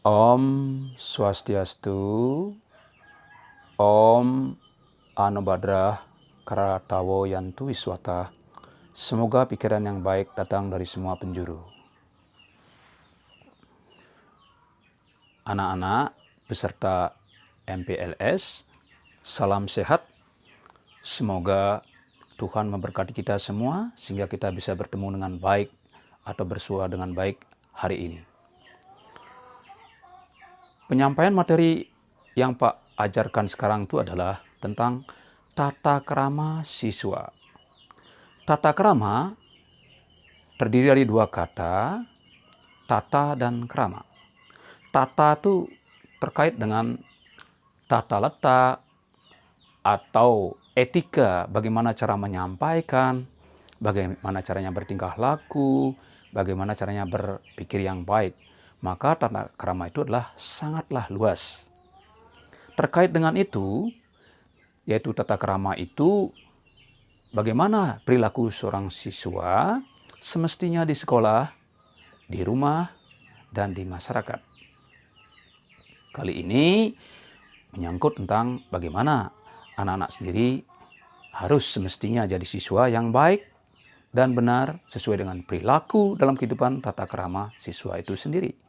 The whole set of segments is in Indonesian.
Om Swastiastu, Om Anubadrah Karatawo Yantu Wiswata. Semoga pikiran yang baik datang dari semua penjuru. Anak-anak beserta MPLS, salam sehat. Semoga Tuhan memberkati kita semua sehingga kita bisa bertemu dengan baik atau bersua dengan baik hari ini. Penyampaian materi yang Pak ajarkan sekarang itu adalah tentang tata krama siswa. Tata krama terdiri dari dua kata, tata dan krama. Tata itu terkait dengan tata letak atau etika, bagaimana cara menyampaikan, bagaimana caranya bertingkah laku, bagaimana caranya berpikir yang baik. Maka tata krama itu adalah sangatlah luas. Terkait dengan itu, yaitu tata krama itu bagaimana perilaku seorang siswa semestinya di sekolah, di rumah, dan di masyarakat. Kali ini menyangkut tentang bagaimana anak-anak sendiri harus semestinya jadi siswa yang baik dan benar sesuai dengan perilaku dalam kehidupan tata krama siswa itu sendiri.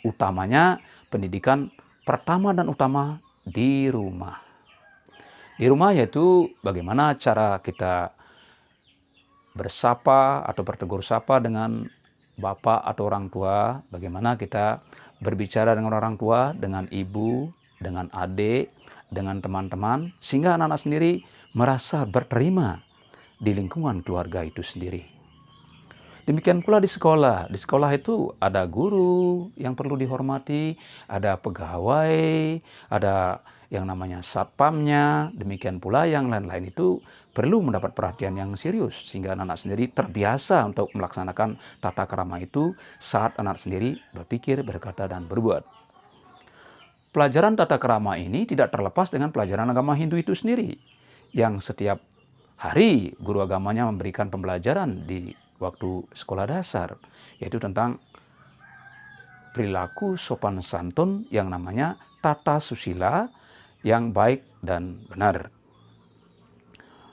Utamanya pendidikan pertama dan utama di rumah. Di rumah yaitu bagaimana cara kita bersapa atau bertegur sapa dengan bapak atau orang tua, bagaimana kita berbicara dengan orang tua, dengan ibu, dengan adik, dengan teman-teman, sehingga anak-anak sendiri merasa berterima di lingkungan keluarga itu sendiri. Demikian pula di sekolah. Di sekolah itu ada guru yang perlu dihormati, ada pegawai, ada yang namanya satpamnya, demikian pula yang lain-lain itu perlu mendapat perhatian yang serius sehingga anak-anak sendiri terbiasa untuk melaksanakan tata krama itu saat anak sendiri berpikir, berkata, dan berbuat. Pelajaran tata krama ini tidak terlepas dengan pelajaran agama Hindu itu sendiri, yang setiap hari guru agamanya memberikan pembelajaran di waktu sekolah dasar, yaitu tentang perilaku sopan santun yang namanya tata susila yang baik dan benar.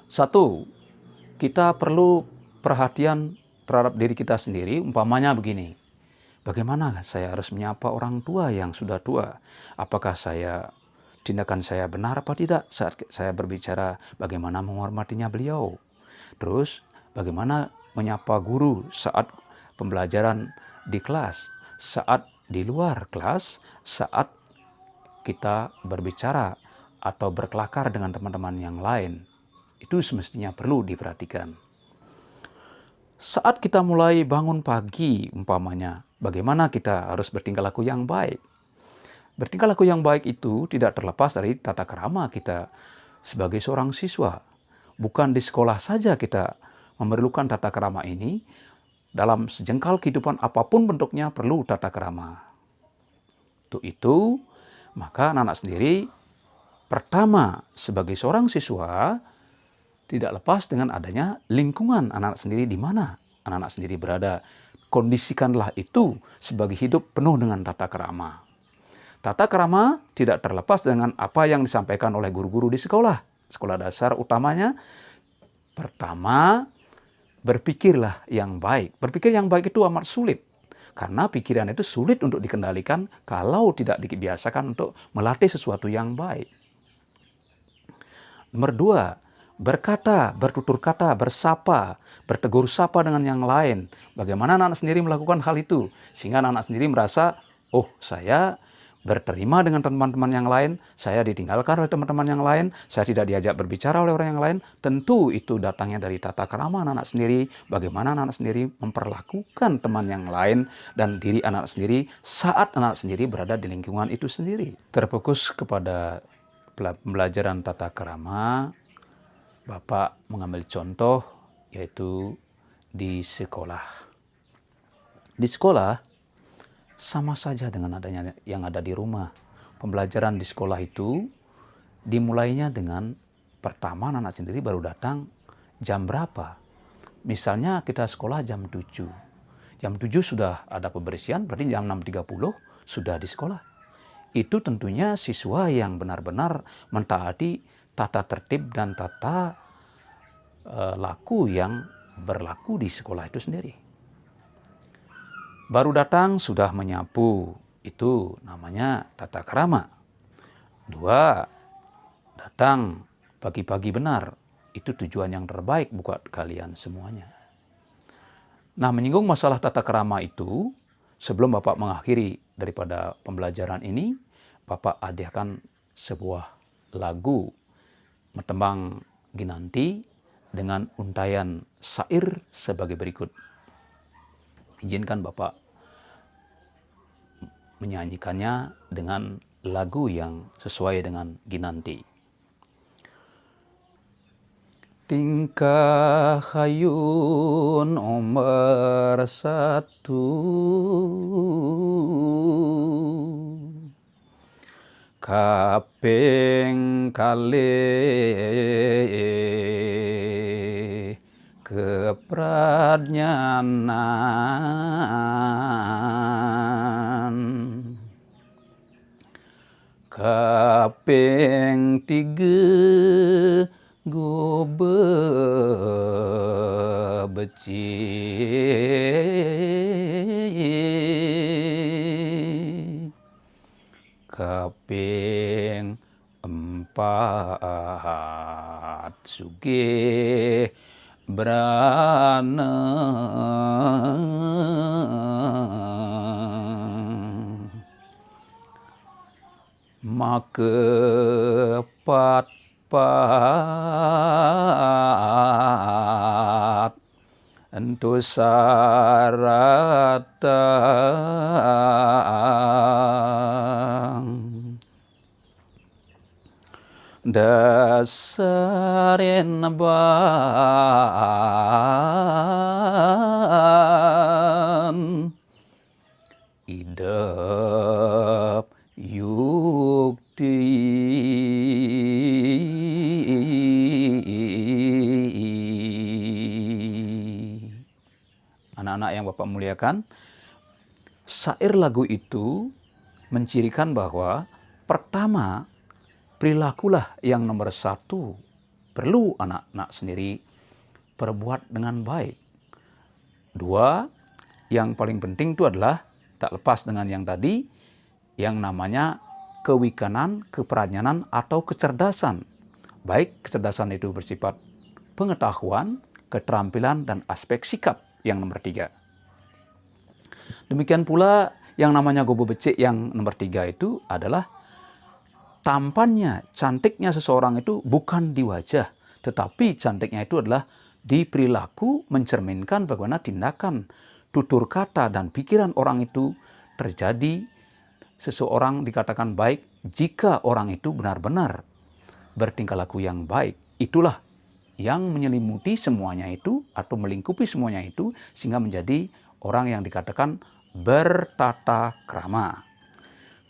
Satu, kita perlu perhatian terhadap diri kita sendiri, umpamanya begini. Bagaimana saya harus menyapa orang tua yang sudah tua? Apakah tindakan saya benar apa tidak saat saya berbicara, bagaimana menghormatinya beliau? Terus, bagaimana menyapa guru saat pembelajaran di kelas, saat di luar kelas, saat kita berbicara atau berkelakar dengan teman-teman yang lain. Itu semestinya perlu diperhatikan. Saat kita mulai bangun pagi, umpamanya, bagaimana kita harus bertingkah laku yang baik. Bertingkah laku yang baik itu tidak terlepas dari tata krama kita sebagai seorang siswa. Bukan di sekolah saja kita memerlukan tata krama ini, dalam sejengkal kehidupan apapun bentuknya perlu tata krama. Untuk itu, maka anak-anak sendiri pertama sebagai seorang siswa tidak lepas dengan adanya lingkungan anak-anak sendiri di mana anak-anak sendiri berada. Kondisikanlah itu sebagai hidup penuh dengan tata krama. Tata krama tidak terlepas dengan apa yang disampaikan oleh guru-guru di sekolah. Sekolah dasar utamanya, pertama, berpikirlah yang baik. Berpikir yang baik itu amat sulit. Karena pikiran itu sulit untuk dikendalikan kalau tidak dibiasakan untuk melatih sesuatu yang baik. Nomor dua, berkata, bertutur kata, bersapa, bertegur sapa dengan yang lain. Bagaimana anak-anak sendiri melakukan hal itu? Sehingga anak-anak sendiri merasa, oh saya berterima dengan teman-teman yang lain, saya ditinggalkan oleh teman-teman yang lain, saya tidak diajak berbicara oleh orang yang lain. Tentu itu datangnya dari tata krama anak-anak sendiri, bagaimana anak-anak sendiri memperlakukan teman yang lain dan diri anak sendiri saat anak sendiri berada di lingkungan itu sendiri. Terfokus kepada pembelajaran tata krama, Bapak mengambil contoh yaitu di sekolah. Di sekolah sama saja dengan adanya yang ada di rumah. Pembelajaran di sekolah itu dimulainya dengan pertama anak sendiri baru datang jam berapa. Misalnya kita sekolah jam 7. Jam 7 sudah ada pembersihan, berarti jam 6.30 sudah di sekolah. Itu tentunya siswa yang benar-benar mentaati tata tertib dan tata laku yang berlaku di sekolah itu sendiri. Baru datang sudah menyapu, itu namanya tata krama. 2, datang pagi-pagi benar, itu tujuan yang terbaik buat kalian semuanya. Nah, menyinggung masalah tata krama itu, sebelum Bapak mengakhiri daripada pembelajaran ini, Bapak hadiahkan sebuah lagu Metembang Ginanti dengan untayan syair sebagai berikut. Izinkan Bapak menyanyikannya dengan lagu yang sesuai dengan Ginanti. Tingkah hayun nomor 1, kaping kalih kepradnyanan, kaping 3 gobe beci, kaping 4 sugih brana, makepat entu saratang dasarin ban idep yukti anak-anak yang Bapak muliakan, syair lagu itu mencirikan bahwa pertama, perilakulah yang nomor 1 perlu anak-anak sendiri perbuat dengan baik. 2, yang paling penting itu adalah tak lepas dengan yang tadi, yang namanya kewikanan, kepradnyanan atau kecerdasan. Baik kecerdasan itu bersifat pengetahuan, keterampilan, dan aspek sikap yang nomor 3. Demikian pula yang namanya gobo becik yang nomor 3 itu adalah tampannya, cantiknya seseorang itu bukan di wajah, tetapi cantiknya itu adalah di perilaku, mencerminkan bagaimana tindakan, tutur kata, dan pikiran orang itu terjadi. Seseorang dikatakan baik jika orang itu benar-benar bertingkah laku yang baik. Itulah yang menyelimuti semuanya itu atau melingkupi semuanya itu sehingga menjadi orang yang dikatakan bertata krama.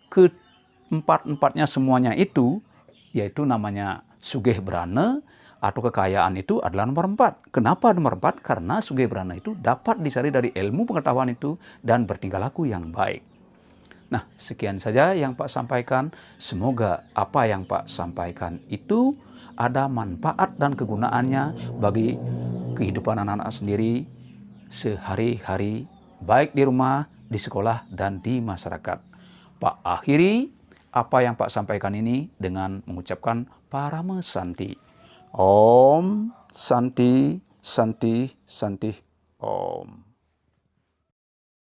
Keempat-empatnya semuanya itu yaitu namanya sugih brana atau kekayaan itu adalah nomor 4. Kenapa nomor 4? Karena sugih brana itu dapat dicari dari ilmu pengetahuan itu dan bertingkah laku yang baik. Nah, sekian saja yang Pak sampaikan. Semoga apa yang Pak sampaikan itu ada manfaat dan kegunaannya bagi kehidupan anak-anak sendiri sehari-hari, baik di rumah, di sekolah, dan di masyarakat. Pak akhiri apa yang Pak sampaikan ini dengan mengucapkan Parama Santi. Om Santi, Santi, Santi, Om.